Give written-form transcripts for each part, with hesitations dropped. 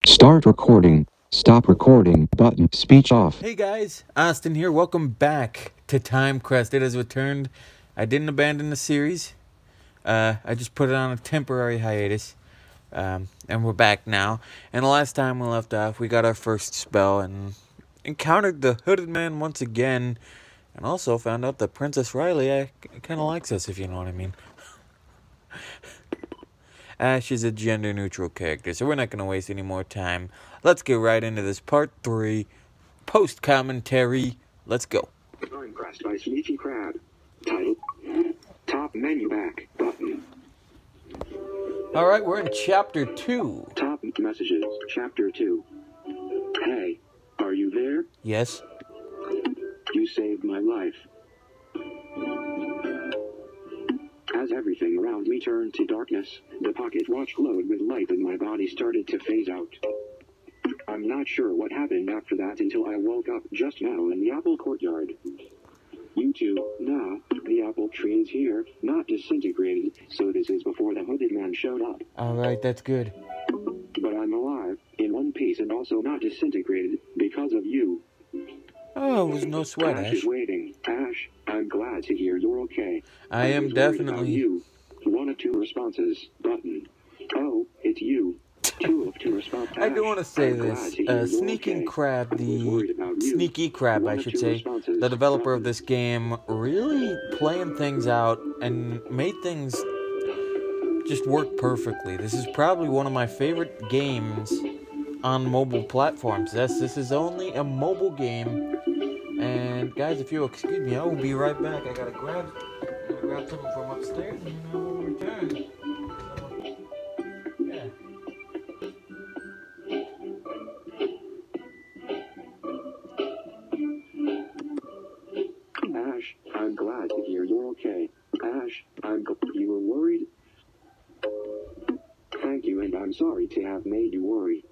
Start recording. Stop recording button. Speech off. Hey guys, Austin here. Welcome back to Time Crest. It has returned. I didn't abandon the series. I just put it on a temporary hiatus. And we're back now. And the last time we left off, we got our first spell and encountered the Hooded Man once again. And also found out that Princess Riley kind of likes us, if you know what I mean. Ash is a gender-neutral character, so we're not going to waste any more time. Let's get right into this part 3, post-commentary. Let's go. I'm Crest by Sneaky Crab. Title: Top Menu Back button. Alright, we're in Chapter 2. Top Messages, Chapter 2. Hey, are you there? Yes? You saved my life. As everything around me turned to darkness, the pocket watch glowed with light and my body started to phase out. I'm not sure what happened after that until I woke up just now in the apple courtyard. You two, nah, the apple tree is here, not disintegrated, so this is before the Hooded Man showed up. Alright, that's good. But I'm alive, in one piece and also not disintegrated, because of you. Oh, it was no sweat, Ash Ash. is waiting. Ash, I'm glad to hear you're okay. I am was worried about definitely... you. 1 of 2 responses, button. Oh, it's you. 2 of 2 responses. I do want to say I'm glad this. to hear you're Sneaking okay. Crab, I was worried about you. Sneaky Crab, 1 I of should 2 say, responses, the developer of button. this game, really playing things out and made things just work perfectly. This is probably one of my favorite games on mobile platforms. Yes, this is only a mobile game. And guys, if you'll excuse me, I will be right back. I gotta grab something from upstairs and I will return. So, yeah. Ash, I'm glad to hear you're okay. Ash, you were worried? Thank you, and I'm sorry to have made you worry.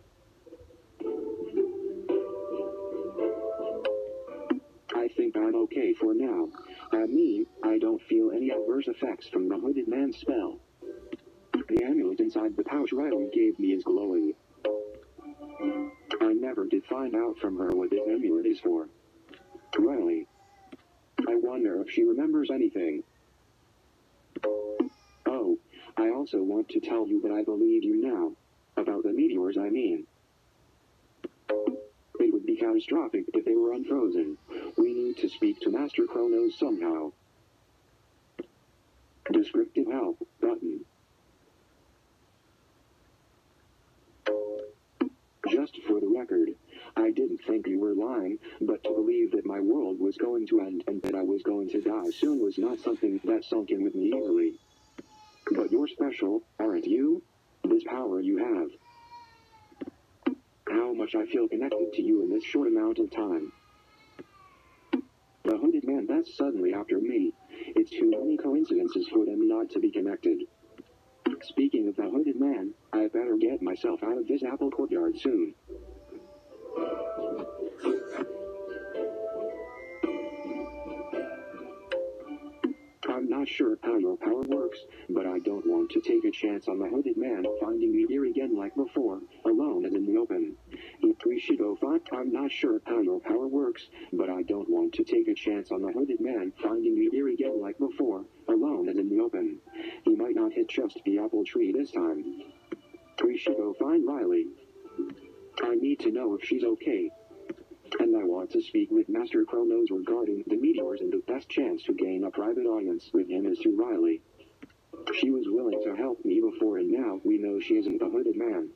I think I'm okay for now. I don't feel any adverse effects from the Hooded Man spell. The amulet inside the pouch Riley gave me is glowing. I never did find out from her what this amulet is for. Riley. I wonder if she remembers anything. Oh, I also want to tell you that I believe you now. About the meteors, I mean. It would be catastrophic if they were unfrozen. We need to speak to Master Chronos somehow. Descriptive help button. Just for the record, I didn't think you were lying, but to believe that my world was going to end and that I was going to die soon was not something that sunk in with me easily. But you're special, aren't you? This power you have. How much I feel connected to you in this short amount of time. The Hooded Man that's suddenly after me. It's too many coincidences for them not to be connected. Speaking of the Hooded Man, I better get myself out of this apple courtyard soon. I'm not sure how your power works, but I don't want to take a chance on the Hooded Man finding me here again like before, alone and in the open. If we should go find, I'm not sure how your power works, but I don't want to take a chance on the Hooded Man finding me here again like before, alone and in the open. He might not hit just the apple tree this time. We should go find Riley. I need to know if she's okay. And I want to speak with Master Chronos regarding the meteors, and the best chance to gain a private audience with him is through Riley. She was willing to help me before, and now we know she isn't the Hooded Man.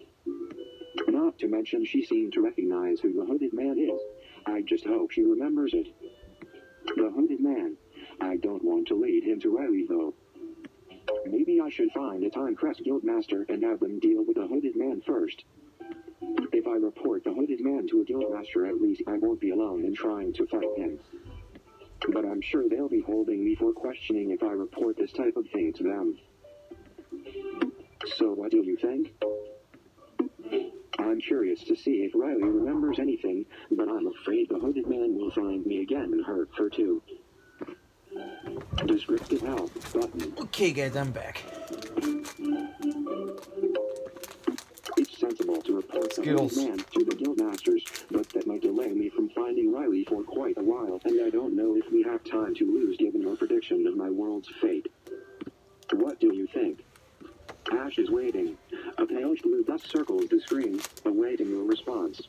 Not to mention she seemed to recognize who the Hooded Man is. I just hope she remembers it. The Hooded Man. I don't want to lead him to Riley though. Maybe I should find a Time Crest Guildmaster and have them deal with the Hooded Man first. If I report the Hooded Man to a Guildmaster, at least I won't be alone in trying to fight him. But I'm sure they'll be holding me for questioning if I report this type of thing to them. So what do you think? I'm curious to see if Riley remembers anything, but I'm afraid the Hooded Man will find me again and hurt her too. Descriptive help button. Okay, guys, I'm back. It's sensible to report Skittles. Man to the Guildmasters, but that might delay me from finding Riley for quite a while, and I don't know if we have time to lose given your prediction of my world's fate. What do you think? Ash is waiting. A pale blue dust circles the screen, awaiting your response.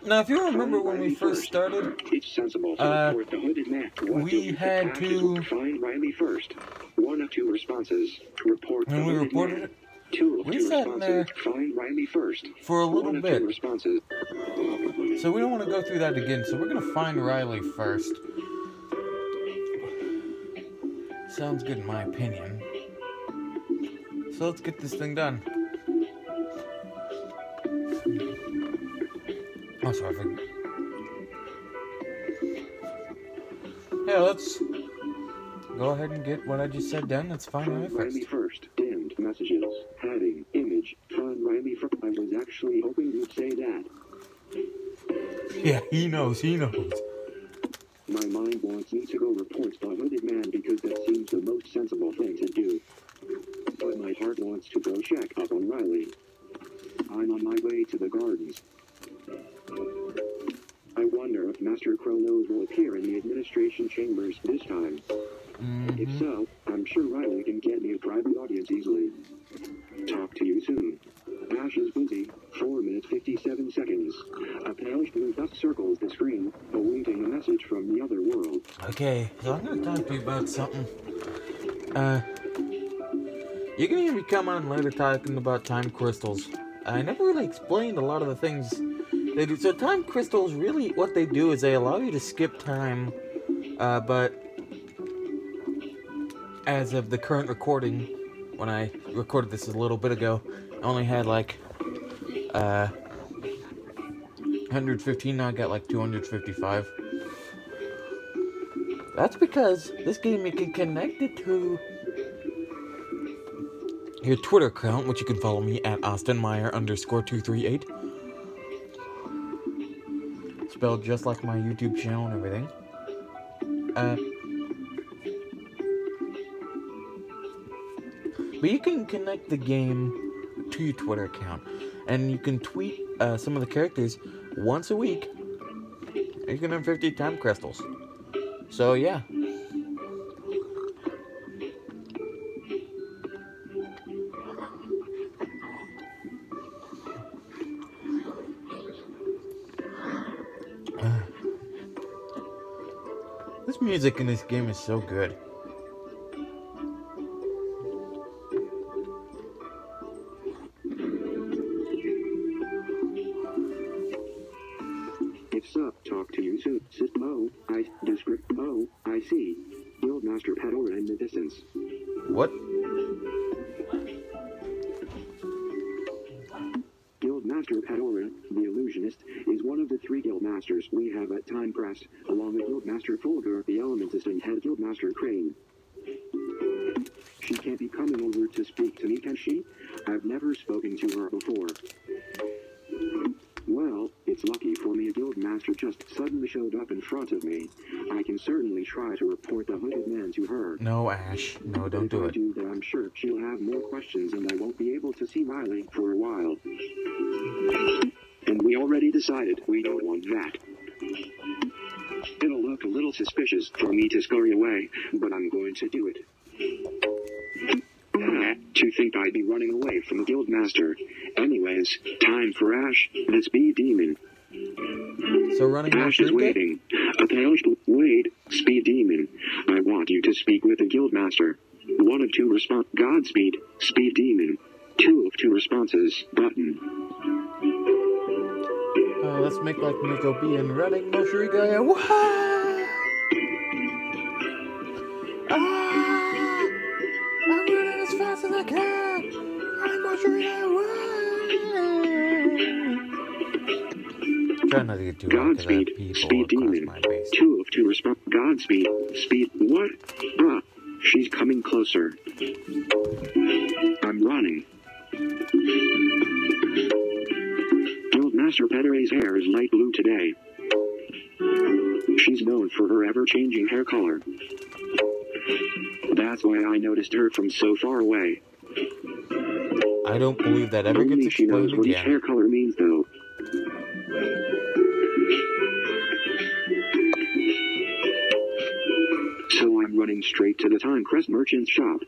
Now, if you remember when we first started, It's sensible to report the hooded man. we had to... Find Riley first. One of two responses. Report When we reported it, Two of we two sat in there responses. Find Riley first. for a One little of bit. two responses. So we don't want to go through that again, so we're going to find Riley first. Sounds good in my opinion. So let's get this thing done. Oh, sorry. Yeah, let's go ahead and get what I just said done. Let's find Riley first. Riley first. Dimmed messages. Heading. Image. Find Riley first. I was actually hoping you'd say that. Yeah, he knows. My mind wants me to go report the hooded man because that seems the most sensible thing to do. But my heart wants to go check up on Riley. I'm on my way to the gardens. I wonder if Master Chronos will appear in the administration chambers this time. If so, I'm sure Riley can get me a private audience easily. Talk to you soon. Ash is busy. 4 minutes 57 seconds. A pale blue dust circles the screen, awaiting a message from the other world. Okay, so I'm going to talk to you about something. You can hear me come on later talking about time crystals. I never really explained a lot of the things they do. So time crystals, really what they do is they allow you to skip time, but as of the current recording, when I recorded this a little bit ago, I only had like 115, now I got like 255. That's because this game, you can connect it to your Twitter account, which you can follow me at AustinMeyer_238. Spelled just like my YouTube channel and everything. But you can connect the game to your Twitter account, and you can tweet some of the characters once a week, and you can earn 50 time crystals. So yeah. This music in this game is so good. It's up. Talk to you soon. Mo. I see. Guildmaster Padora in the distance. What? Guildmaster Padora, the illusionist, is one of the 3 guildmasters we have at Time Crest, along with Guildmaster Fulgur, the elementist, and head Guildmaster Crane. She can't be coming over to speak to me, can she? I've never spoken to her before. Well, it's lucky for me a guildmaster just suddenly showed up in front of me. I can certainly try to report the hooded man to her. No, Ash. No, don't do it. If I do that, I'm sure she'll have more questions and I won't be able to see Riley for a while. And we already decided we don't want that. It'll look a little suspicious for me to scurry away, but I'm going to do it. To think I'd be running away from a guildmaster. Anyways, time for Ash, the speed demon. So running Ash is waiting. Wait, speed demon. I want you to speak with the guildmaster. 1 of 2 response. Godspeed, speed demon. 2 of 2 responses. Button. Let's make like Nico B and running no Shuriga. I'm running as fast as I can. I'm no Shuriga. Try not to get too loud because I have people speed across demon. my base. 2 of 2 response. Godspeed, speed. What? Bruh. She's coming closer. I'm running. Guildmaster Pedere's hair is light blue today. She's known for her ever-changing hair color. That's why I noticed her from so far away. I don't believe that ever gets Only she knows explained what each again. hair color means, though. running straight to the Time Crest merchant's shop.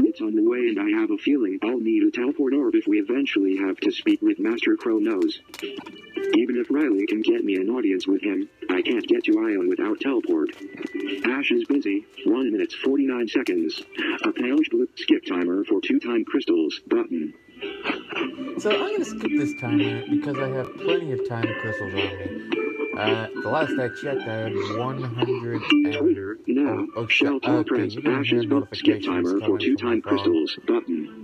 It's on the way, and I have a feeling I'll need a teleport orb if we eventually have to speak with Master Crow Nose. Even if Riley can get me an audience with him, I can't get to Ion without teleport. Ash is busy. 1 minute 49 seconds. A palish blue skip timer for 2 time crystals button. So I'm going to skip this timer because I have plenty of time crystals on me. The last I checked, I had 100 and... Twitter now. Shell top press Ash's blue skip timer for 2 time crystals button.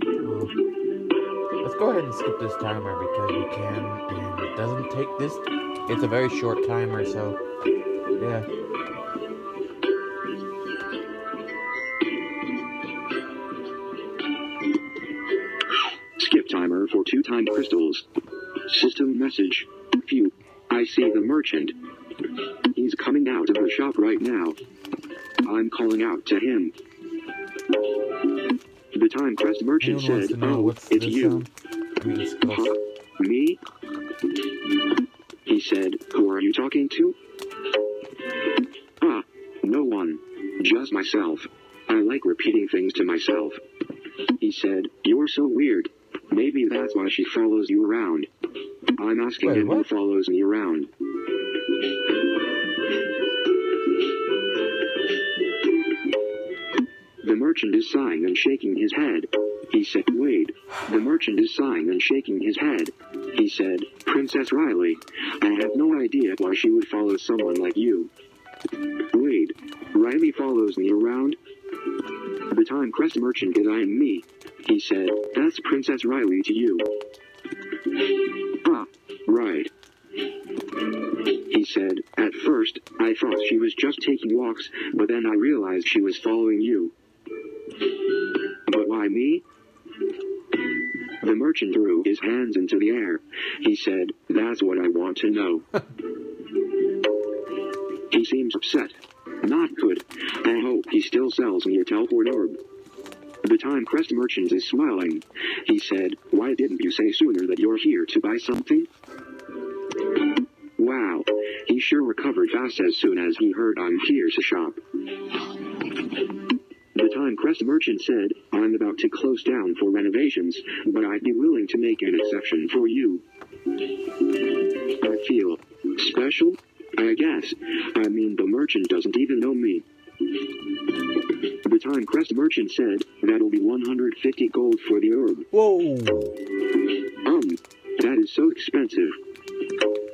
Let's go ahead and skip this timer because we can, and it doesn't take this. It's a very short timer, so yeah. Skip timer for 2 time crystals. System message. Phew. I see the merchant. He's coming out of the shop right now. I'm calling out to him. The Time Crest merchant said, "Oh, it's you." Huh? Me? He said, "Who are you talking to?" No one. Just myself. I like repeating things to myself. He said, "You're so weird. Maybe that's why she follows you around." I'm asking him who follows me around. The merchant is sighing and shaking his head. He said, "Wait." The merchant is sighing and shaking his head. He said, "Princess Riley, I have no idea why she would follow someone like you." Wait, Riley follows me around? The Time Crest merchant is eyeing me. He said, "That's Princess Riley to you." Right. He said, "At first, I thought she was just taking walks, but then I realized she was following you." But why me? The merchant threw his hands into the air. He said, "That's what I want to know." He seems upset. Not good. I hope he still sells me a teleport orb. The Time Crest merchant is smiling. He said, "Why didn't you say sooner that you're here to buy something?" Wow. He sure recovered fast as soon as he heard I'm here to shop. The Time Crest merchant said, "I'm about to close down for renovations, but I'd be willing to make an exception for you." I feel special, I guess. I mean, the merchant doesn't even know me. The Time Crest merchant said, "That'll be 150 gold for the orb." Whoa! That is so expensive.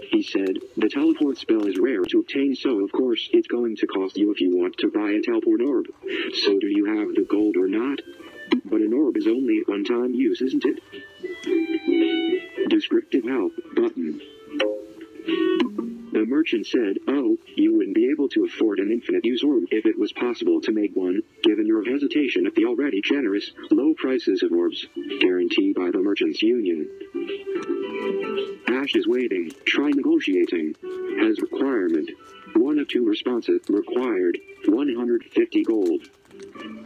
He said, "The teleport spell is rare to obtain, so of course it's going to cost you if you want to buy a teleport orb. So do you have the gold or not? But an orb is only one-time use, isn't it?" Descriptive help button. The merchant said, "Oh, you wouldn't be able to afford an infinite use orb if it was possible to make one, given your hesitation at the already generous, low prices of orbs, guaranteed by the Merchants Union." Ash is waiting, try negotiating. Has requirement. 1 of 2 responses required, 150 gold.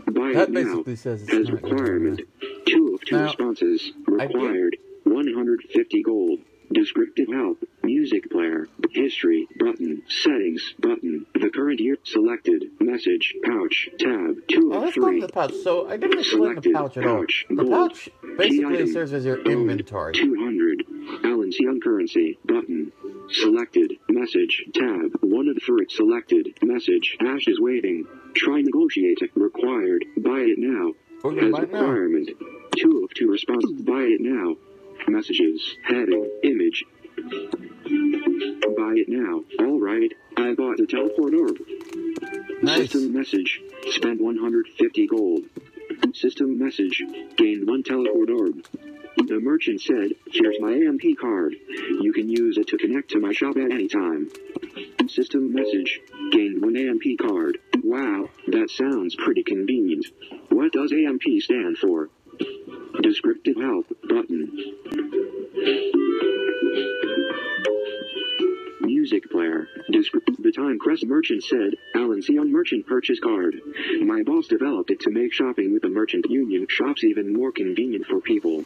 Buy That it now. basically says it's Has not requirement. 2 of 2 Now, responses required, 150 gold. Descriptive help, music player, history, button, settings, button, the current year, selected, message, pouch, tab, 2 Oh, of let's go 3. to the pouch. So I didn't explain the Selected, pouch at all. pouch, The gold. pouch basically item, serves as your gold, inventory. 200. Alan Sion currency, button. Selected, message, tab, 1 of 3. Selected, message, Ash is waiting. Try negotiate, required, buy it now. We're gonna Has buy it now. requirement. 2 of 2 responses, buy it now. Messages, heading, image. Buy it now. Alright, I bought the teleport orb. Nice. System message, spend 150 gold. System message, gain 1 teleport orb. The merchant said, "Here's my AMP card. You can use it to connect to my shop at any time." System message, gained 1 AMP card. Wow, that sounds pretty convenient. What does AMP stand for? Descriptive help button. Music player. The Time Crest merchant said, "Alan Sion merchant purchase card. My boss developed it to make shopping with the Merchant Union shops even more convenient for people."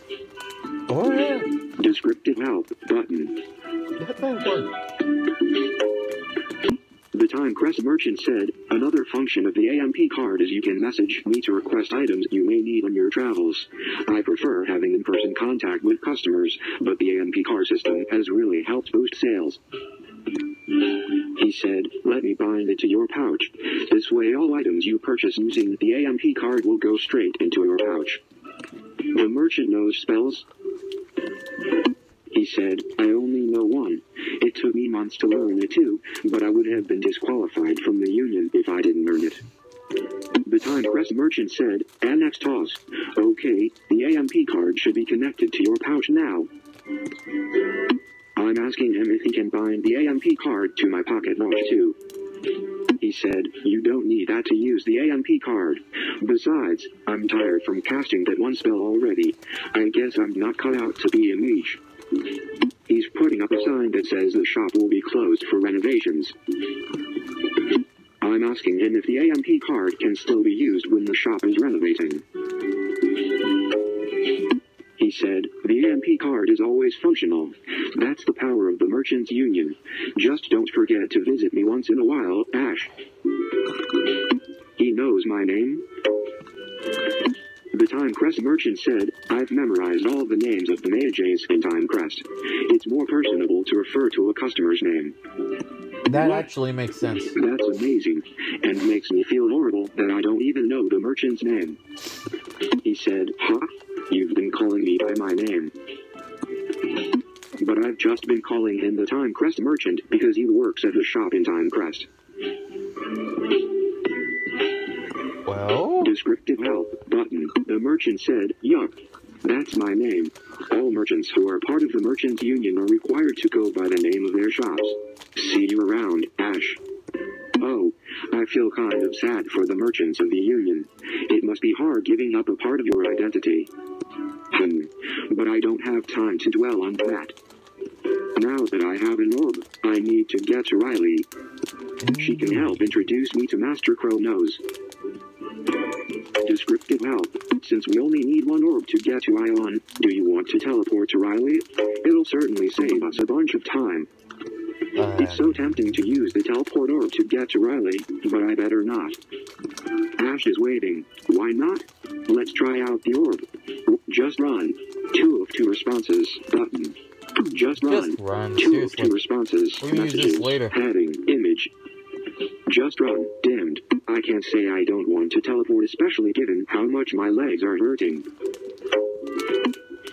Oh yeah. Descriptive help button. That might work. The Time Crest merchant said, another function of the AMP card is you can message me to request items you may need on your travels. I prefer having in-person contact with customers, but the AMP card system has really helped boost sales. He said, let me bind it to your pouch. This way all items you purchase using the AMP card will go straight into your pouch. The merchant knows spells. He said, I only know one. It took me months to learn it too, but I would have been disqualified from the union if I didn't learn it. The Time Crest merchant said, Annex toss. Okay, the AMP card should be connected to your pouch now. I'm asking him if he can bind the AMP card to my pocket watch too. He said, you don't need that to use the AMP card. Besides, I'm tired from casting that one spell already. I guess I'm not cut out to be a mage. He's putting up a sign that says the shop will be closed for renovations. I'm asking him if the AMP card can still be used when the shop is renovating. He said, the AMP card is always functional. That's the power of the Merchants Union. Just don't forget to visit me once in a while, Ash. He knows my name. The Time Crest merchant said, I've memorized all the names of the mages in Time Crest. It's more personable to refer to a customer's name. That actually makes sense. That's amazing, and makes me feel horrible that I don't even know the merchant's name. He said, huh? You've been calling me by my name. But I've just been calling him the Time Crest merchant because he works at the shop in Time Crest. Well? Descriptive help button. The merchant said, yuck. That's my name. All merchants who are part of the Merchants Union are required to go by the name of their shops. See you around, Ash. Oh, I feel kind of sad for the merchants of the Union. It must be hard giving up a part of your identity. But I don't have time to dwell on that. Now that I have an orb, I need to get to Riley. She can help introduce me to Master Crow Nose. Descriptive help. Since we only need one orb to get to Ion, do you want to teleport to Riley? It'll certainly save us a bunch of time. It's so tempting to use the teleport orb to get to Riley, but I better not. Ash is waiting. Why not? Let's try out the orb. Just run. 2 of 2 responses. Button. Just run. 2 of 2 responses. We'll use this later. Heading. Image. Just run. Dimmed. I can't say I don't want to teleport, especially given how much my legs are hurting.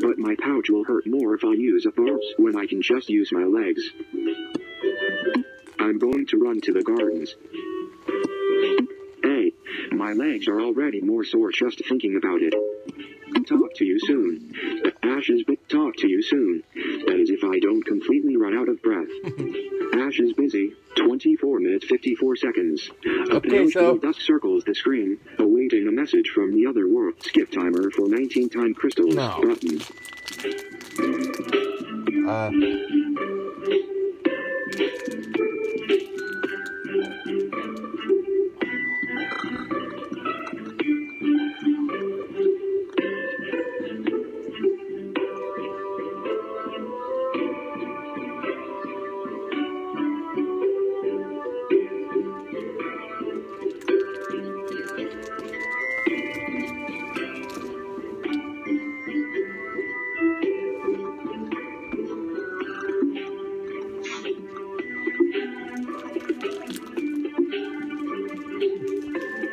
But my pouch will hurt more if I use up orbs when I can just use my legs. I'm going to run to the gardens. Hey, my legs are already more sore just thinking about it. Talk to you soon. Ash is talk to you soon. That is if I don't completely run out of breath. Ash is busy. 24 minutes 54 seconds. Okay, so dust circles the screen, awaiting a message from the other world. Skip timer for 19 time crystals. No. Button.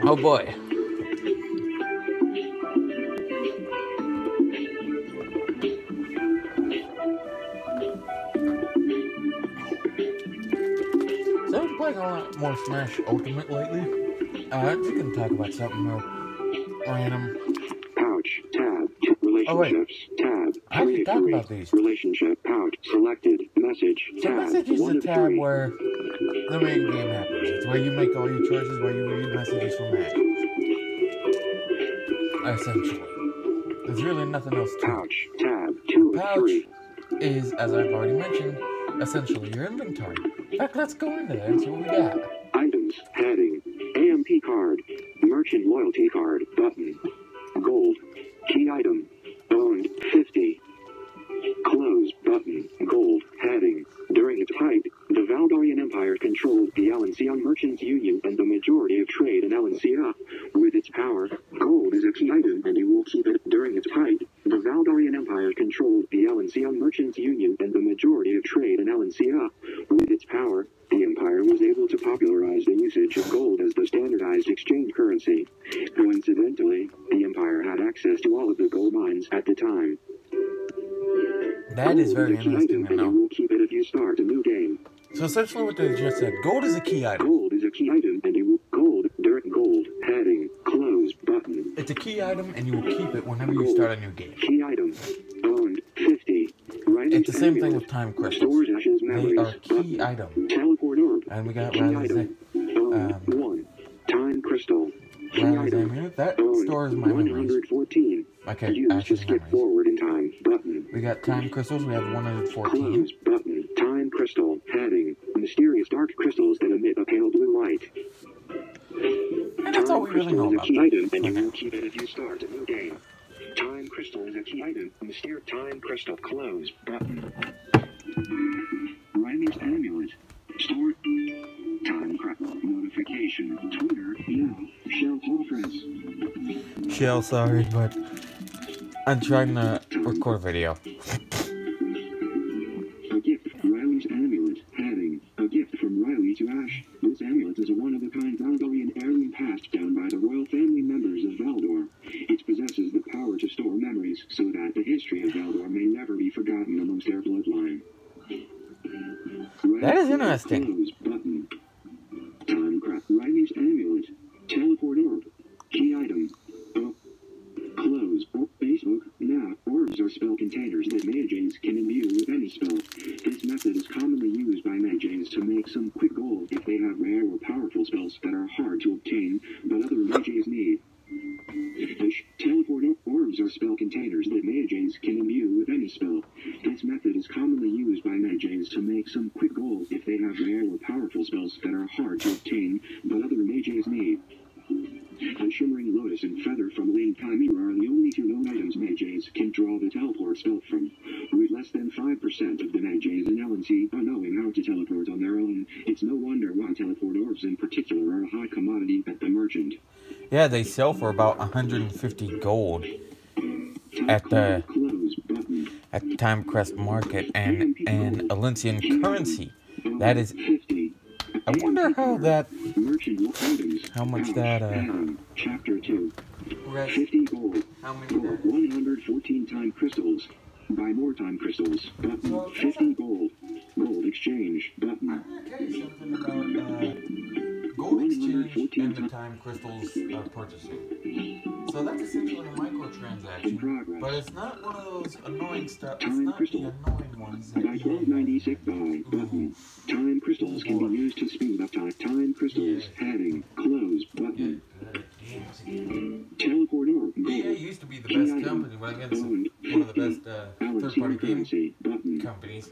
oh boy. So I've been playing a lot more Smash Ultimate lately. I'm just gonna talk about something real random. Pouch, tab, relationships, tab, I have to 3 of talk 3, about these. relationship, pouch, selected, message, So tab, message is 1 the of tab 3. where the main game happens. It's where you make all your choices, where you read messages from that. Essentially. There's really nothing else to it. Pouch, tab, 2 of Pouch 3. is, as I've already mentioned, essentially your inventory. In fact, let's go into that and see what we got. Items, heading, AMP card, merchant loyalty card, button, gold, key item, owned, 50. Close, button, gold, heading. During its height, the Valdorian Empire controlled the Alencion merchant Empire controlled the LNCA Merchants Union and the majority of trade in LNCA. With its power, the Empire was able to popularize the usage of gold as the standardized exchange currency. Coincidentally, the Empire had access to all of the gold mines at the time. That is very interesting to and you know. will keep it if you start a new game. So essentially what they just said, gold is a key item. Gold is a key item, and you will gold, heading, close, button. It's a key item, and you will keep it whenever you start a new game. Key item, owned, 50. It's the same thing with time crystals. Stores ashes, They memories, are key button. item. Teleport orb. And we got Key Riley's item. Owned, 1. Time crystal. Key Riley's item. Amulet. That Owned, stores my memories. 114. Okay, Use to Ash's skip memories. forward in time, button. We got time crystals. We have 114. Close, button. Time crystal, heading. Mysterious dark crystals that emit a pale blue light. And that's all we really know about Time crystal is a key item, and you that. will keep it if you start a new game. Time crystal is a key item. Mysterious time crystal, close, button. Riley's amulet. Store. Time crystal. Notification. Twitter. Now. Shell conference. Shell, sorry, but I'm trying to record a video. A gift. Riley's amulet. Heading. A gift from Riley to Ash. This amulet is a one-of-a-kind Valdorian heirloom passed down by the royal family members of Valdor. It possesses the power to store memories so that the history of Valdor may never be forgotten amongst their bloodline. That is interesting. Close button. Time crap. Riley's amulet. Teleport orb. Key item. Oh. Close. Facebook. Now. Orbs are spell containers that mages can imbue with any spell. This method is commonly used by mages to make some quick gold if they have rare or powerful spells that are hard to obtain, but other mages need. Teleport orbs are spell containers that mages can imbue with any spell. This method is commonly used by mages to make some quick gold if they have rare or powerful spells that are hard to obtain, but other mages need. A shimmering lotus and feather from Lane Chimera are the only two known items mages can draw the teleport spell from. With less than 5% of the mages in LNC knowing how to teleport on their own, it's no wonder why teleport orbs in particular are a high commodity at the merchant. Yeah, they sell for about 150 gold at the Time Crest Market and Elysian currency. That is. I wonder how much that Chapter 2. rest, 50 gold. how many that 114 time crystals. Buy more time crystals. Button. 50 gold. Gold exchange. Button. I'm going to tell you something about gold exchange and the time crystals purchasing. So that's essentially a microtransaction, but it's not one of those annoying stuff. It's not the annoying ones that By 1296 buy. Button. Time crystals can be used to speed up time. Time crystals. Heading. Close. Button. Teleport orb. EA used to be the best company, but I guess one of the best third-party game companies,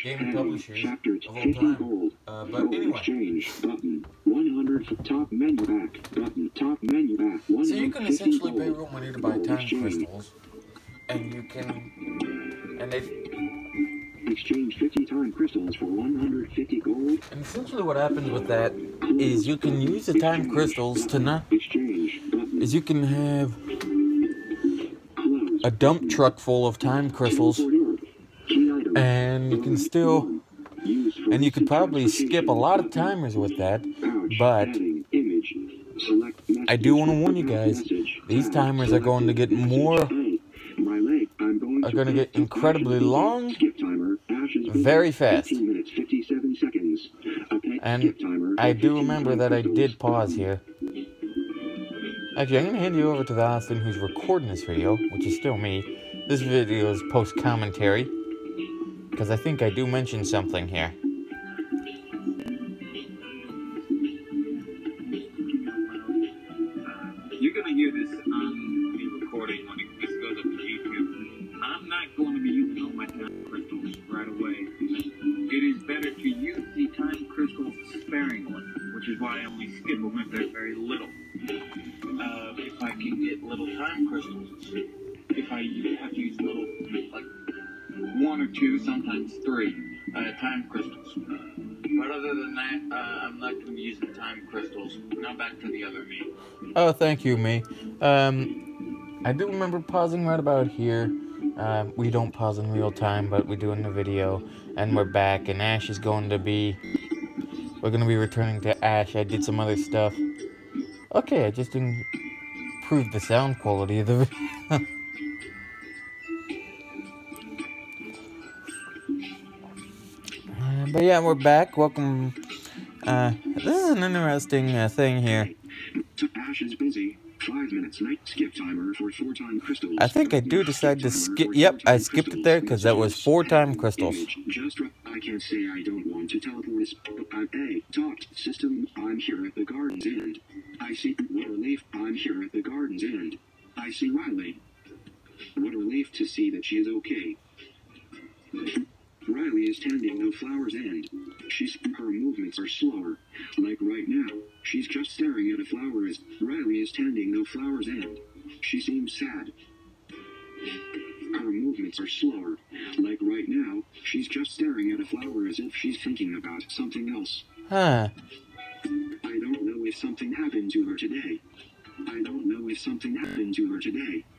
game publishers of all time. But anyway, Exchange button. 100 top menu back button. Top menu back. so you can essentially pay real money to buy time crystals, and you can, and they, Exchange 50 time crystals for 150 gold. and essentially what happens with that is you can use the time crystals to not, Exchange button. is you can have Close. a dump truck full of time crystals, Teleport orb. Key item. and you can still, Used for and you could probably skip a lot of timers with that, pouch. but Heading. Image. Select I do want to message. warn you guys, Message. these Tab. timers are going to get Message. more, Hey, my leg. I'm going are to going to get put incredibly Ashes long, skip timer. Ashes very fast. 15 minutes 57 seconds. Okay, And skip timer. I do 15 remember time that I crystals. did pause here. Actually, I'm going to hand you over to the Austin who's recording this video, which is still me. This video is post-commentary, because I think I do mention something here. You're going to hear this on the recording when this goes up to YouTube. I'm not going to be using all my time crystals right away. It is better to use the time crystals sparingly, which is why I only skip them if there's very little. If I can get little time crystals, if I have to use little, like 1 or 2, sometimes 3 time crystals. But other than that, I'm not going to be using time crystals. Now back to the other me. Oh, thank you, me. I do remember pausing right about here. We don't pause in real time, but we do in the video. And we're back, and Ash is going to be... We're going to be returning to Ash. I did some other stuff. Okay, I just improved the sound quality of the video. But yeah, we're back. Welcome. This is an interesting thing here. Ash is busy. 5 minutes night skip timer for 4-time crystals. I think I do decide to skip. Yep, I skipped it there because that was 4-time crystals. I can't say I don't want to teleport. Hey, talked system. I'm here at the garden's end. I see. What a relief. I'm here at the garden's end. I see Riley. What a relief to see that she is okay. Riley is tending the flower's end. Her movements are slower. Like right now, she's just staring at a flower as Riley is tending the flower's end. She seems sad. Her movements are slower. Like right now, she's just staring at a flower as if she's thinking about something else. Huh. I don't know if something happened to her today.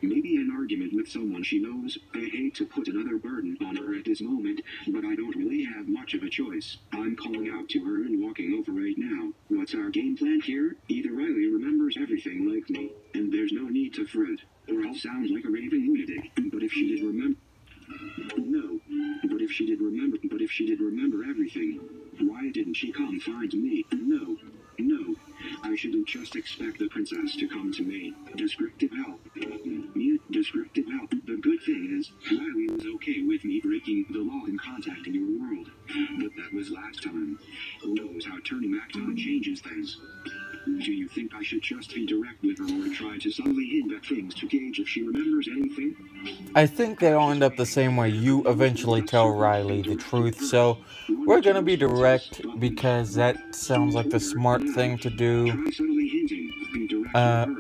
Maybe an argument with someone she knows. I hate to put another burden on her at this moment, but I don't really have much of a choice. I'm calling out to her and walking over right now. What's our game plan here? Either Riley remembers everything like me, and there's no need to fret, or I'll sound like a raving lunatic. But if she did remember... No. But if she did remember everything, why didn't she come find me? No. I shouldn't just expect the princess to come to me. Descriptive help. Descriptive help. The good thing is, Riley was okay with me breaking the law and contacting your world. But that was last time. Who knows how turning back time changes things? Do you think I should just be direct with her or try to subtly hint at things to gauge if she remembers anything? I think they all end up the same way. You eventually tell Riley the truth, so we're gonna be direct because that sounds like the smart thing to do.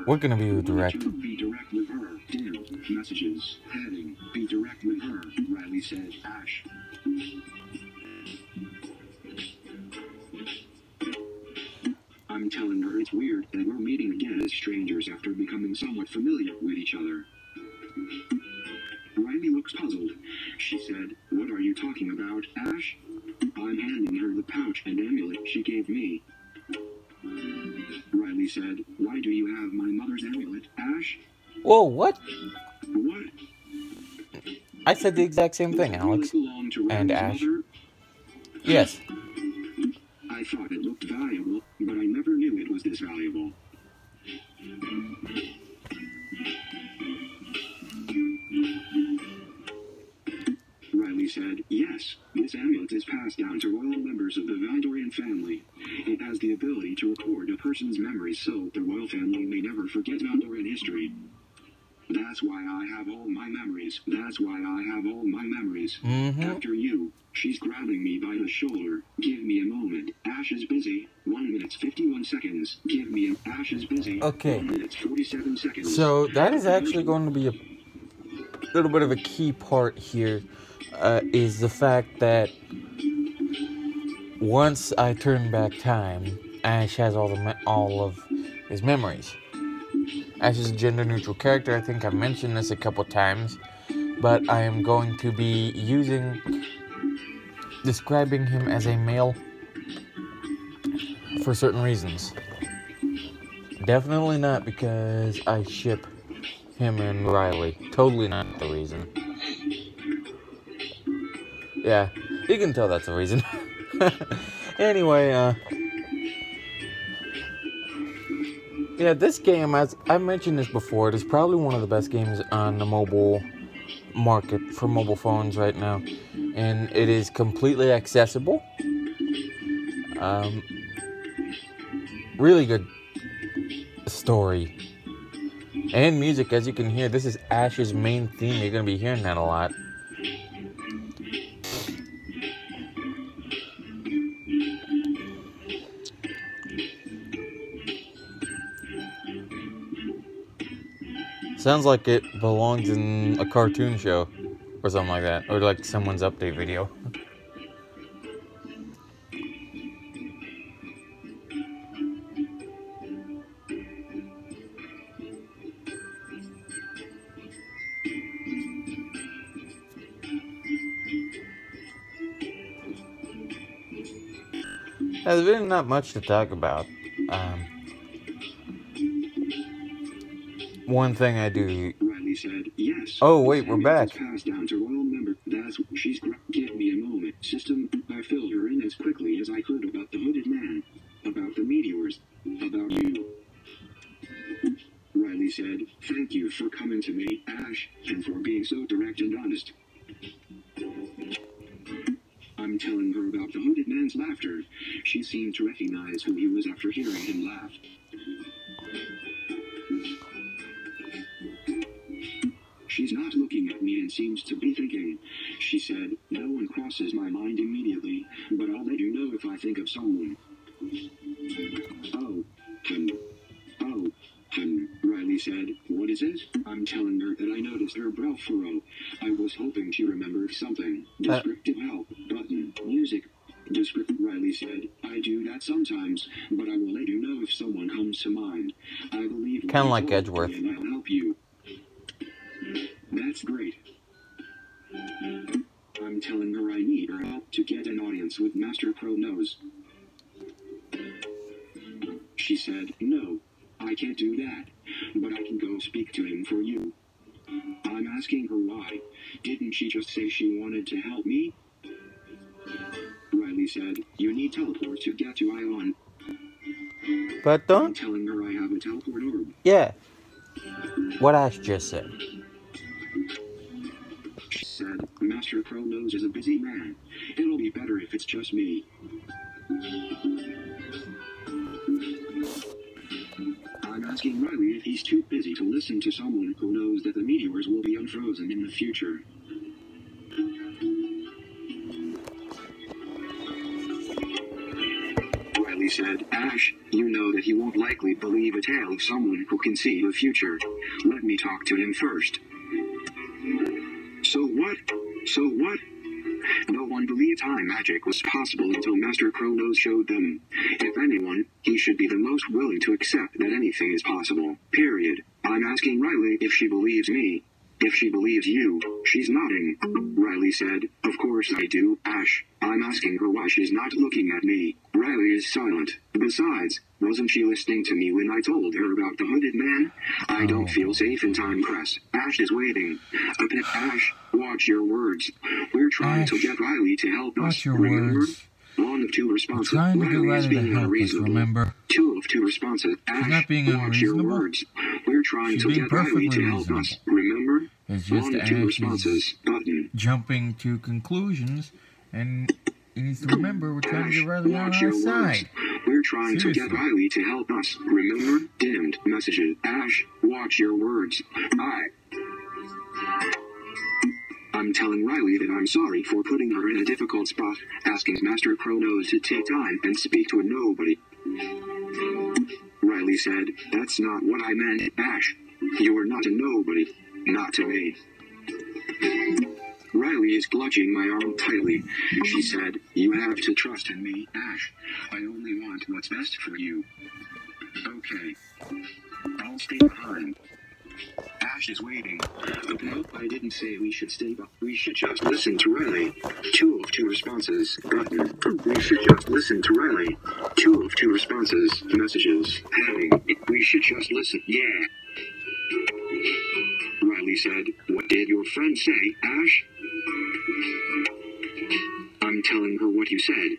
We're gonna be direct. Be direct with her. Dim. Messages. Heading. Be direct with her. Riley said. Ash. I'm telling her it's weird that we're meeting again as strangers after becoming somewhat familiar with each other. Riley looks puzzled. She said, "What are you talking about, Ash?" I'm handing her the pouch and amulet she gave me. Riley said, "Why do you have my mother's amulet, Ash?" Whoa, what? What? I said the exact same thing, Alex. And Ash. Yes. I thought it looked valuable, but I never knew it was this valuable. Riley said, "Yes, this amulet is passed down to royal members of the Valdorian family. It has the ability to record a person's memories so the royal family may never forget Valdorian history. That's why I have all my memories. After you." She's grabbing me by the shoulder. Give me a moment. Ash is busy. 1 minute 51 seconds. Give me a... Ash is busy. Okay. 1 minute 47 seconds. So that is actually going to be a little bit of a key part here, is the fact that once I turn back time, Ash has all of his memories. Ash is a gender-neutral character. I think I've mentioned this a couple times, but I am going to be describing him as a male for certain reasons. Definitely not because I ship him and Riley. Totally not the reason. Yeah, you can tell that's the reason. Anyway, yeah, this game, as I've mentioned this before, it is probably one of the best games on the mobile market for mobile phones right now. And it is completely accessible. Really good story. And music, as you can hear. This is Ash's main theme. You're going to be hearing that a lot. Sounds like it belongs in a cartoon show or something like that, or like someone's update video. There's really not much to talk about. One thing I do. Riley said, yes. Oh, wait, we're back. Passed down to royal member. She's give me a moment. System, I filled her in as quickly as I could about the hooded man, about the meteors, about you. Riley said, thank you for coming to me, Ash, and for being so direct and honest. I'm telling her about the hooded man's laughter. She seemed to recognize who he was after hearing him laugh. She's not looking at me and seems to be thinking. She said, no one crosses my mind immediately, but I'll let you know if I think of someone. Riley said, what is it? I'm telling her that I noticed her brow furrow. I was hoping she remembered something. Descriptive help, button, music. Riley said, I do that sometimes, but I will let you know if someone comes to mind. I believe Kind of like Edgeworth. And I'll help you. That's great. I'm telling her I need her help to get an audience with Master Pro Nose. She said, no, I can't do that, but I can go speak to him for you. I'm asking her why. Didn't she just say she wanted to help me? Riley said, you need teleport to get to Ion. But I'm don't. telling her I have a teleport orb. Yeah. What Ash just said. She said, Master Pro Nose is a busy man. It'll be better if it's just me. I'm asking Riley if he's too busy to listen to someone who knows that the meteors will be unfrozen in the future. Riley said, Ash, you know that he won't likely believe a tale of someone who can see the future. Let me talk to him first. So what? So what? No one believed time magic was possible until Master Chronos showed them. If anyone, he should be the most willing to accept that anything is possible. Period. I'm asking Riley if she believes me. If she believes you. She's nodding. Riley said, of course I do, Ash. I'm asking her why she's not looking at me. Riley is silent. Besides, wasn't she listening to me when I told her about the hooded man? I don't feel safe in time, Crest. Ash is waiting. Ash, watch your words. We're trying to get Riley to help us. Watch your remember? words. One of two responses. We're trying to get Riley is Riley to being help us, unreasonable. remember? Two of two responses. Ash, not being watch your unreasonable. words. We're trying She's to being get Riley perfectly to help us. Remember? It's just One of two Ash responses. is Button. jumping to conclusions, and he needs to remember we're trying to get Riley on Watch our your words. side. We're trying to Seriously. get Riley to help us. Remember? Dimmed messages. Ash, watch your words. I'm telling Riley that I'm sorry for putting her in a difficult spot, asking Master Chronos to take time and speak to a nobody. Riley said, that's not what I meant, Ash. You're not a nobody. Not to me. Riley is clutching my arm tightly. She said, you have to trust in me, Ash. I only want what's best for you. Okay. I'll stay behind. Ash is waiting. Nope, I didn't say we should stay behind. We should just listen to Riley. Two of two responses. Button. We should just listen to Riley. Two of two responses. Messages. Heading. We should just listen. Yeah. Riley said, what did your friend say, Ash? I'm telling her what you said.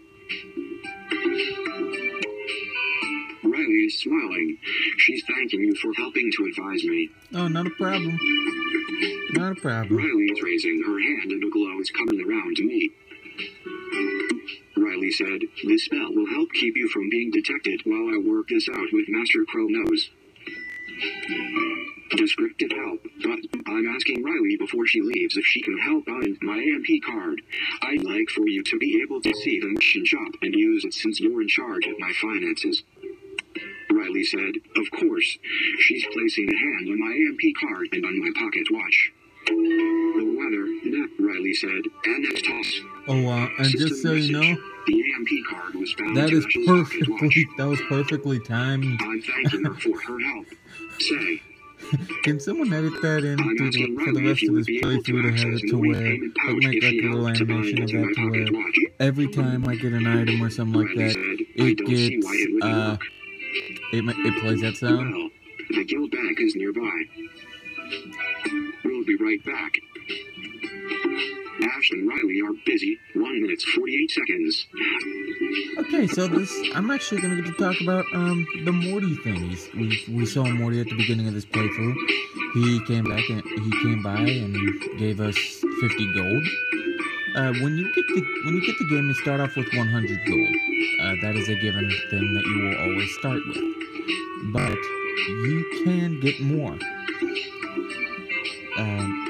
Riley is smiling. She's thanking you for helping to advise me. Oh, not a problem. Not a problem. Riley is raising her hand and a glow is coming around me. Riley said, this spell will help keep you from being detected while I work this out with Master Chronos. Descriptive help, but I'm asking Riley before she leaves if she can help find my AMP card. I'd like for you to be able to see the mission shop and use it since you're in charge of my finances. Riley said, of course. She's placing a hand on my AMP card and on my pocket watch. The weather, Riley said, and next toss. Oh, and just so you know, the AMP card was found that in is Ash's pocket watch. perfectly timed. I'm thanking her for her help. Say, Can someone edit that in I'm asking for the Riley rest if of you this would be able to playthrough to have access it the to where, repayment like pouch make if like she a little helped to buy animation of into my that to pocket where watch. every time I get an item or something like Riley that, said, it don't see gets, why it wouldn't work. it plays that sound. Well, the guild bank is nearby. We'll be right back. Ash and Riley are busy. 1 minute, 48 seconds. Okay, so I'm actually going to get to talk about the Morty thing. We saw Morty at the beginning of this playthrough. He came by and gave us 50 gold. When you get the game, you start off with 100 gold. That is a given thing that you will always start with. But you can get more.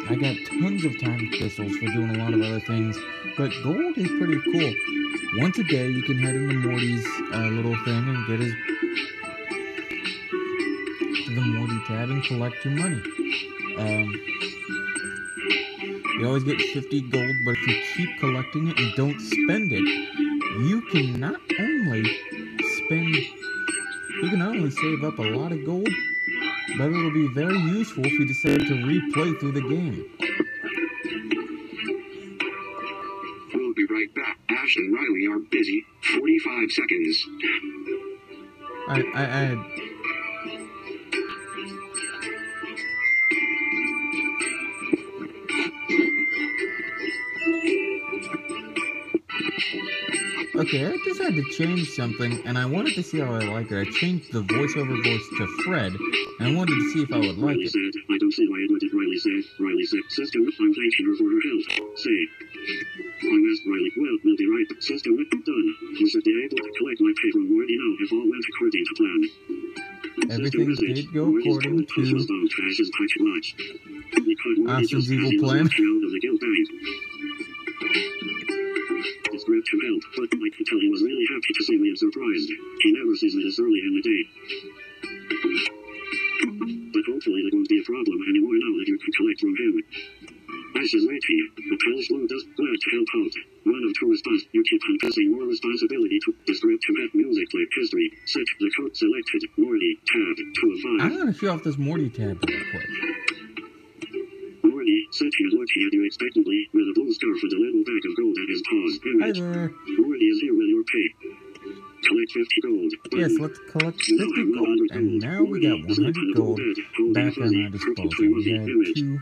I got tons of time crystals for doing a lot of other things, but gold is pretty cool. Once a day, you can head into Morty's little thing and get the Morty tab and collect your money. You always get 50 gold, but if you keep collecting it and don't spend it, you can not only save up a lot of gold, but it'll be very useful if you decide to replay through the game. We'll be right back. Ash and Riley are busy. 45 seconds. Okay, I decided to change something, and I wanted to see how I like it. I changed the voiceover voice to Fred, and I wanted to see if I would like it. Said, I don't see why it would. Riley said, Sister, I'm thanking her for her help. Say, I asked Riley, well, we'll be right. Sister, done. You should be able to collect my pay from Morty now if all went according to plan. Everything did go according to Austin's evil plan. It's great to help, but I could tell he was really happy to see me and surprised. He never sees me this early in the day. But hopefully that won't be a problem anymore now that you can collect from him. Ash is waiting. The palace Lord does glad to help out. One of two response. You keep on passing more responsibility to the script to make music like history. Set the code selected. Morty tab 2 of 5. I'm gonna show off this Morty tab real quick. Morty sat here looking at you expectantly with a blue scarf and a little bag of gold at his paws. Hi there. Morty is here with your pay. Collect 50 gold. Yes, let's collect 50 gold, and now we got 100 gold back on our disposal. We had 2.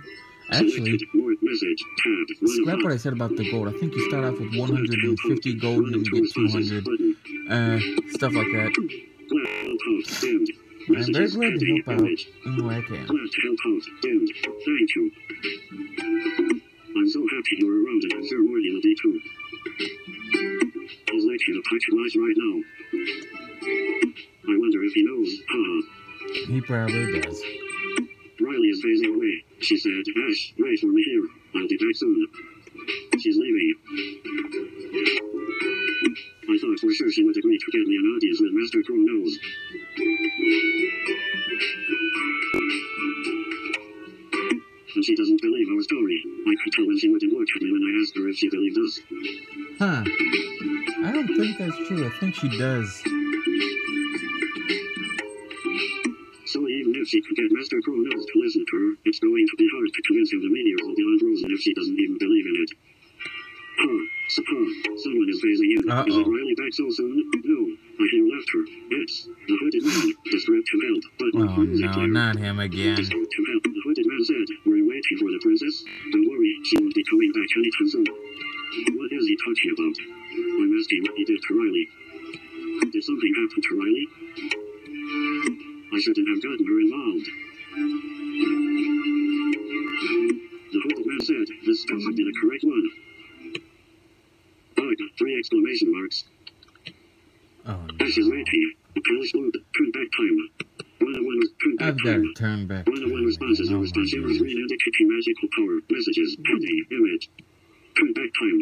Actually, scrap what I said about the gold. I think you start off with 150 gold and then you get 200. Stuff like that. I'm very glad to help out any way I can. Thank you. I'm so happy you're around and I'm sure Morty will be too. He's likely to patronise right now. I wonder if he knows. He probably does. Riley is phasing away. She said, Ash, wait for me here. I'll be back soon. She's leaving. I thought for sure she would agree to get me an audience with Master Crow Nose. And she doesn't believe our story. I could tell when she wouldn't look at me when I asked her if she believed us. Huh. I don't think that's true. I think she does. So even if she could get Master Crow Nose to listen to her, it's going to be hard to convince him the meteor will be unfrozen if she doesn't even believe in it. Someone is phasing in. Is it Riley back so soon? No. I hear laughter. Yes. The hooded man. Described him help. But oh no, not him again. Described him help. The hooded man said, were you waiting for the princess? Don't worry, she won't be coming back anytime soon. What is he talking about? I'm asking what he did to Riley. Did something happen to Riley? I shouldn't have gotten her involved. The hooded man said, this stuff would be the correct one. Bug, 3 exclamation marks. Oh no. Ash is waiting. The palace Lord, turn back time. 101 turn back I've got time. to turn back 101 responses are responses green indicating magical power. Messages, heading, image. Turn back time.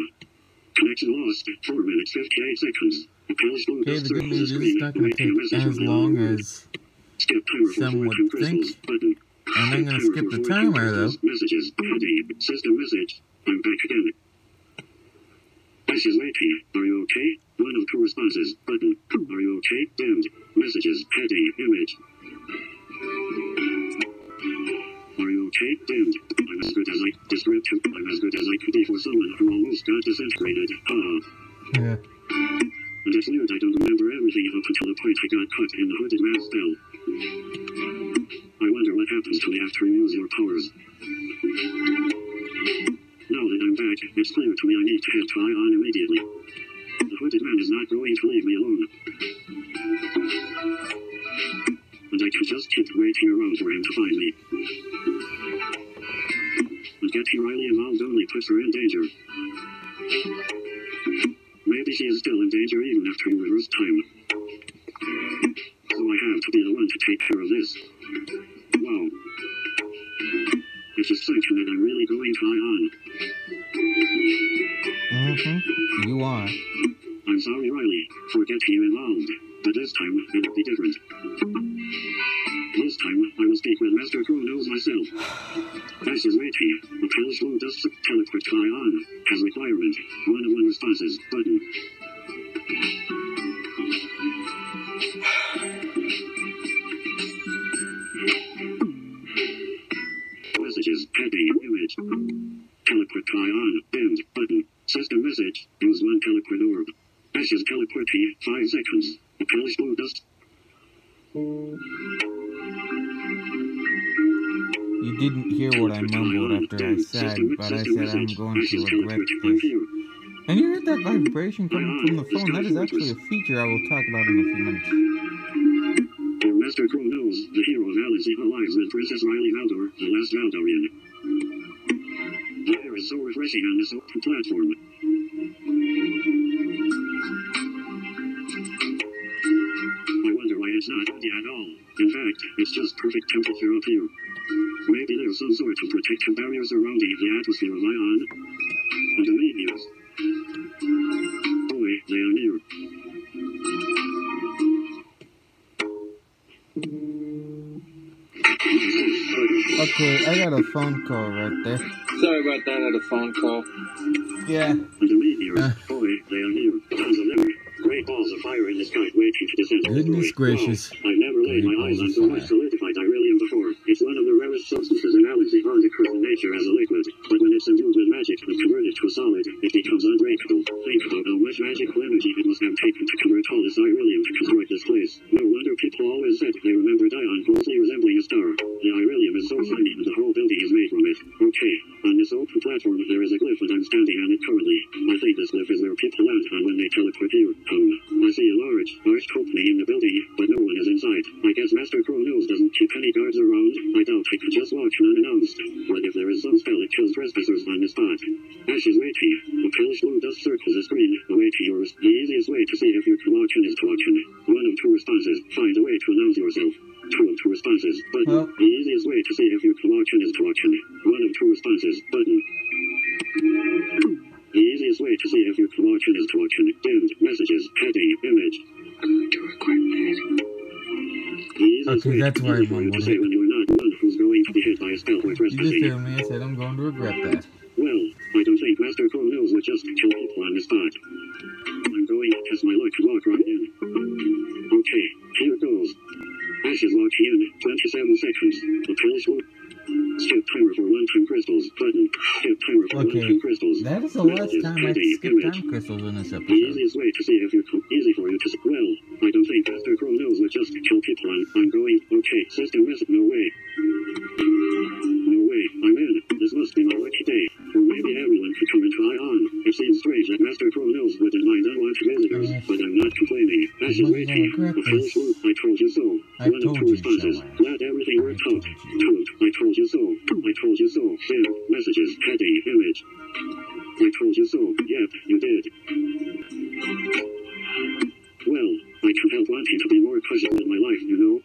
Connection lost. 4 minutes, 58 seconds. The palace Lord okay, the good news is it's not going to take as long as some would think. And I'm going to skip the timer though. Messages, heading, system message. I'm back again. Ash is waiting. Are you okay? 1 of 2 responses. Button. Are you okay? Dimmed. Messages. Heading. Image. Are you okay? Dimmed. I'm as good as I description. I'm as good as I could be for someone who almost got disintegrated. Yeah. and it's weird I don't remember everything up until the point I got caught in the hooded man spell. I wonder what happens to me after you use your powers. Now that I'm back, it's clear to me I need to head to Ion immediately. The hooded man is not going to leave me alone. And I can just keep waiting around for him to find me. And getting Riley involved only puts her in danger. Maybe she is still in danger even after you reverse time. So I have to be the one to take care of this. Wow. It's a sign that I'm really going to Ion. You are. I'm sorry, Riley, for getting you involved, but this time it'll be different. This time I will speak with Master Chronos myself. Ashes waiting. A palace will just teleport to Ion. Has requirement. One-on-one responses. Button. Messages. Heading. Image. Teleport to Ion. End. Button. System message. Use one teleport orb. Ashes teleporting. 5 seconds. A palace will just... You didn't hear what I mumbled after I said, but I said I'm going to regret this. And you heard that vibration coming from the phone. That is actually a feature I will talk about in a few minutes. Master Chronos, the hero of Alice Evil Lives with Princess Riley Valdor, the last Valdorian. The air is so refreshing on this open platform. I wonder why it's not empty at all. In fact, it's just perfect temperature up here. Maybe there's some sort of protective barrier surrounding the atmosphere of Ion. And the meteors. Boy, they are near. Okay, I got a phone call right there. Sorry about that, I had a phone call. Yeah. And the meteors. Boy, they are near. Tons of them. Great balls of fire in the sky waiting to descend. Goodness gracious. Wow. I've never laid my eyes on so much solidified beryllium before. It's one of the rarest substances in Alice Evil occurs in nature as a liquid. But when it's imbued with magic and converted to a solid, it becomes unbreakable. Think about how much magical energy it must have taken to convert all this beryllium to construct this place. No wonder people always said they remembered Ion closely resembling a star. The beryllium is so fine and the whole building is made from it. Okay, on this open platform there is a glyph and I'm standing on it currently. I think this glyph is where people land on when they teleport here. I see a large opening in the building, but no one is inside. I guess Master Chronos doesn't keep any guards around. I doubt I could just walk in unannounced. But if there is some spell that kills trespassers on the spot. Ashes waiting. A palish blue dust circles the screen. Away to yours. The easiest way to see if you can walk in is to walk in. One of 2 responses. Find a way to announce yourself. 2 of 2 responses. Button. The easiest way to see if you can walk in is to walk in. One of 2 responses. Button. The easiest way to see if you can watch in is to watch in. Dimmed. Messages. Heading. Image. Okay, that's why I mumbled it. When you're not one who's going to be hit by a spell or You trespassing. just heard me. I said I'm going to regret that. Well, I don't think Master Chronos would just kill people on the spot. I'm going to test my luck and walk right in. Okay, here goes. Ashes walking in. 27 seconds. A palace will... Skip timer for one-time crystals. Button. Skip timer for one-time crystals. That is the last time I skipped time crystals in this The episode. easiest way to see if you can... Easy for you to see... Well, I don't think Master Chronos would just kill people on... I'm going... Okay, system message. No way. No way. I'm in. This must be my lucky day. Or maybe everyone could come and try on. It seems strange that Master Chronos wouldn't mind unwanted visitors, but I'm not complaining. Ashes waiting. A false loop. I told you so. One of 2 responses. Glad everything worked out. I told you so. I told you so. Dim. Messages. Heading. Image. I told you so. Yep, you did. Well, I can't help wanting to be more cautious in my life, you know?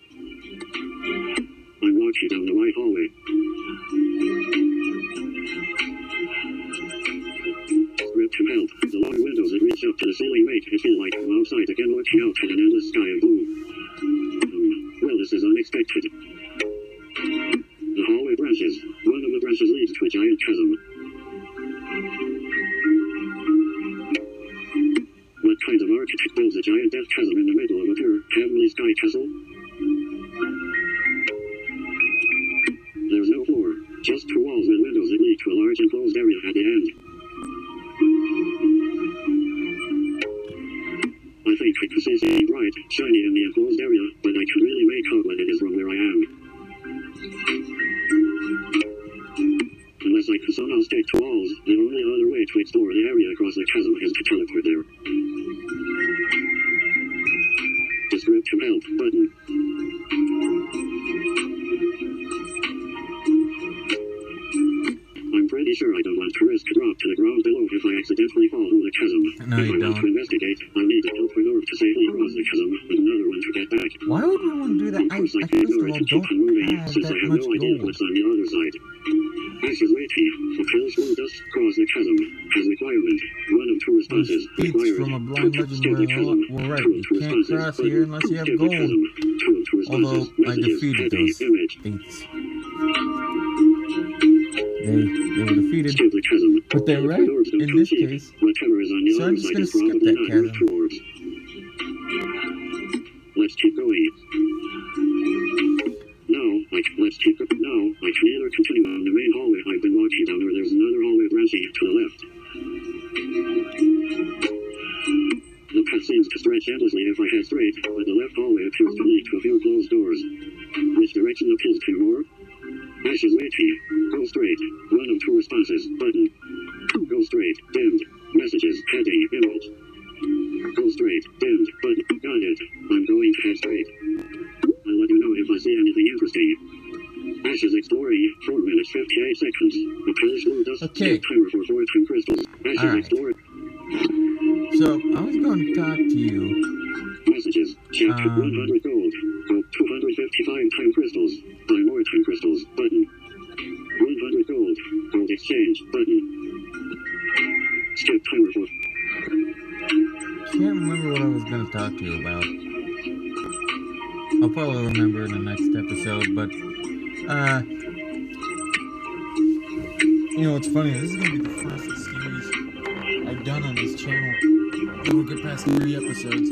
I'm walking down the right hallway. Script to help. The long windows that reach up to the ceiling make it feel like I'm outside again looking out at an endless sky of blue. Well, this is unexpected. The hallway branches. One of the branches leads to a giant chasm. What kind of architect builds a giant death chasm in the middle of a pure, heavenly sky castle? There's no floor, just 2 walls with windows that lead to a large enclosed area at the end. I perfect to say bright, shiny in the enclosed area, but I can really make out what it is from where I am. Unless I can somehow stick to walls, the only other way to explore the area across the chasm is to teleport there. Descript to help button. I'm pretty sure I don't want to risk a drop to the ground below if I accidentally fall through the chasm. No, if you I want to don't. investigate, I'll need to help my nerve to safely cross the chasm, and another one to get back. Why would we want to do that? Of course, I I can't first of ignore it all to keep don't from moving, have since I that have much no idea gold. what's on the other side. Ashes waiting. Fulfill smooth dust cross the chasm. As requirement. One of two responses. It's Required. from a blind legend we're right. You can't cross here unless you have gold. Although I defeated those thieves. They were defeated, but they're right in this case. So I'm just gonna skip that chasm. Let's keep going. Let's keep it. No, I can either continue on the main hallway I've been walking down, or there's another hallway branching to the left. The path seems to stretch endlessly if I head straight, but the left hallway appears to lead to a few closed doors. Which direction appeals to you more? Ashes waiting. Go straight. One of two responses. Button. Go straight. Dimmed. Messages. Heading. Image. Go straight. Dimmed. Button. Got it. I'm going to head straight. I'll let you know if I see anything interesting. Ashes exploring. 4 minutes 58 seconds. Apply smooth dust. Okay. Timer for 4 twin crystals. Ashes Alright. exploring. So I was going to talk to you. Messages. Chapter 100 gold. Go 255 time crystals. Buy more time crystals. Button. 100 gold. Gold exchange. Button. Skip timer for. Can't remember what I was going to talk to you about. I'll probably remember in the next episode, but you know what's funny? This is going to be the first series I've done on this channel. We'll get past 3 episodes.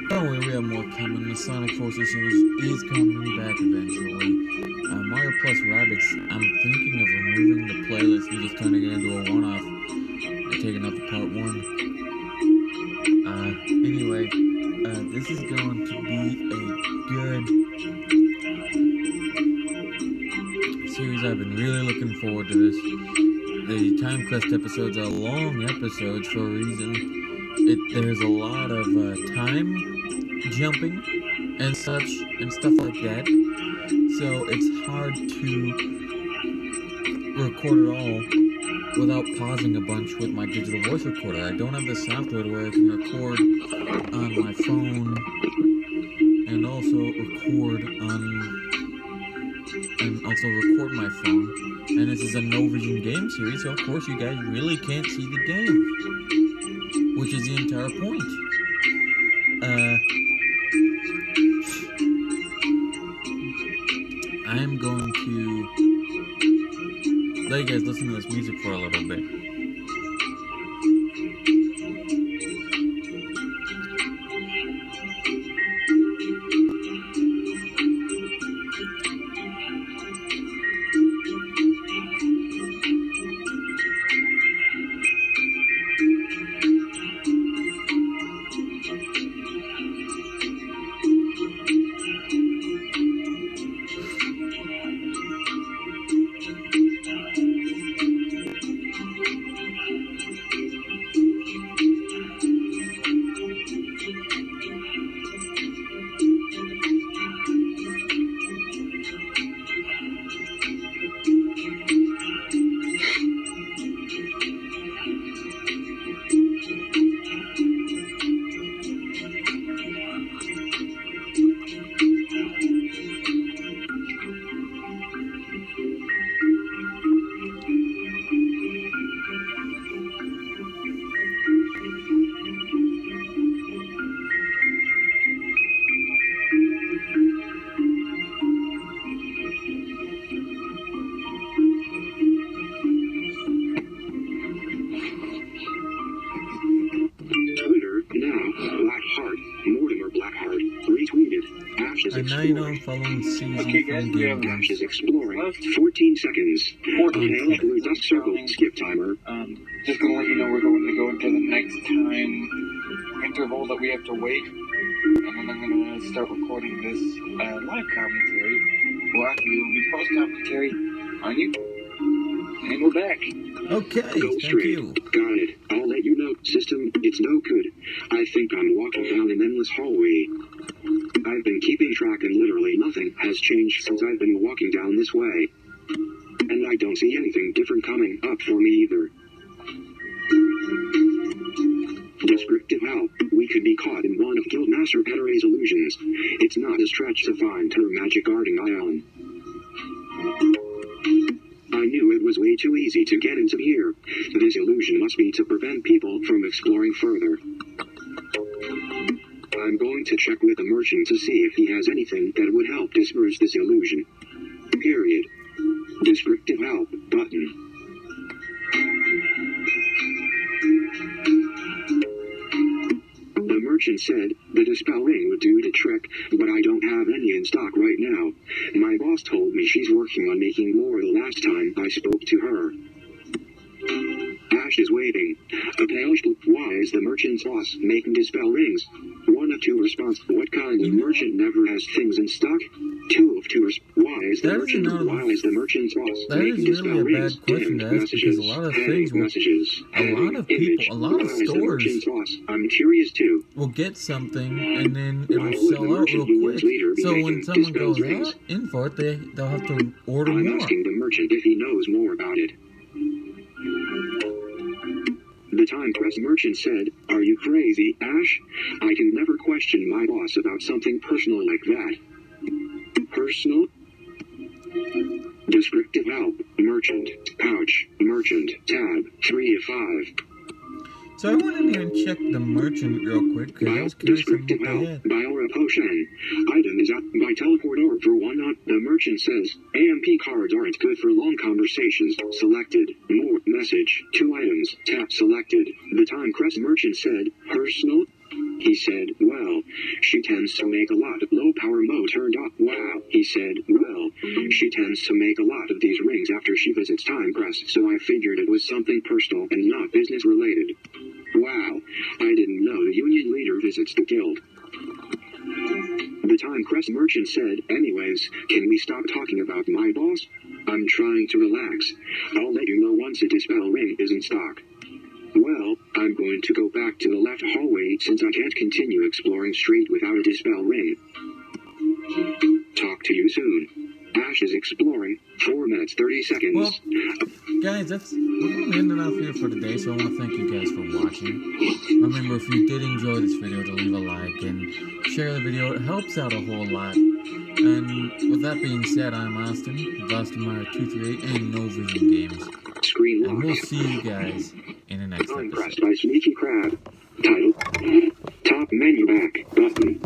Don't worry, we have more coming. The Sonic Forces series is coming back eventually. Mario Plus Rabbids, I'm thinking of removing the playlist and just turning it into a one-off and taking out the part 1. Anyway, this is going to be a good series. I've been really looking forward to this. The Time Crest episodes are long episodes for a reason. There's a lot of time jumping and such and stuff like that, so it's hard to record it all without pausing a bunch with my digital voice recorder. I don't have the software where I can record on my phone and also record my phone. And this is a no vision game series, so of course you guys really can't see the game, which is the entire point. I'm going to let you guys listen to this music for a little bit. And now you know I'm following Susie from Game Grumps. Is exploring. 14 seconds. 14 seconds. Dust circle. Skip timer. Just gonna let you know we're going to go into the next time interval told that we have to wait, and then I'm going to start recording this live commentary. Well, actually, it will be post-commentary on YouTube. And we're back. Okay, Go thank straight. you. Got it. I'll let you know, system. It's no good. I think I'm walking down an endless hallway. I've been keeping track and literally nothing has changed since I've been walking down this way. And I don't see anything different coming up for me either. Descriptive help. We could be caught in one of Guildmaster Pederay's illusions. It's not a stretch to find her magic guarding ion. I knew it was way too easy to get into here. This illusion must be to prevent people from exploring further. I'm going to check with the merchant to see if he has anything that would help disperse this illusion. Period. Descriptive help button. The merchant said the dispel ring would do the trick, but I don't have any in stock right now. My boss told me she's working on making more the last time I spoke to her. Ash is waiting. A pale why is the merchant's boss making dispel rings? 1 of 2 response. What kind of merchant never has things in stock? 2 of 2 why is the merchant's boss making dispel rings? That is really a bad question to ask, because a lot of things will, a lot of stores I'm curious too. will get something and then it'll sell out real quick. So when someone goes out in for it, they'll have to order more. I'm asking the merchant if he knows more about it. The Time Press merchant said, "Are you crazy, Ash? I can never question my boss about something personal like that." Personal? Descriptive help. Merchant. Pouch. Merchant. Tab. 3 of 5. So I went in here and checked the merchant real quick, because I was curious on what Descriptive they help. had. Biora potion. Item is up by teleport or for 1 not. The merchant says, AMP cards aren't good for long conversations. Selected. More. Message. 2 items. Tap selected. The Time Crest merchant said, personal? He said, well, she tends to make a lot of low power mode turned off. Wow. He said, well, she tends to make a lot of these rings after she visits Time Crest, so I figured it was something personal and not business related. Wow. I didn't know the union leader visits the guild. The Time Crest merchant said, anyways, can we stop talking about my boss? I'm trying to relax. I'll let you know once a dispel ring is in stock. Well, I'm going to go back to the left hallway since I can't continue exploring straight without a dispel ring. Talk to you soon. Ash is exploring. 4 minutes, 30 seconds. Well, guys, we're going to end it off here for today, so I want to thank you guys for watching. Remember, if you did enjoy this video, to leave a like and share the video. It helps out a whole lot. And with that being said, I'm Austin, of AustinMeyer238 and No Vision Games. Screen lock. And we'll see you guys in the next Time episode. pressed by Sneaky Crab. Title. Top menu back button.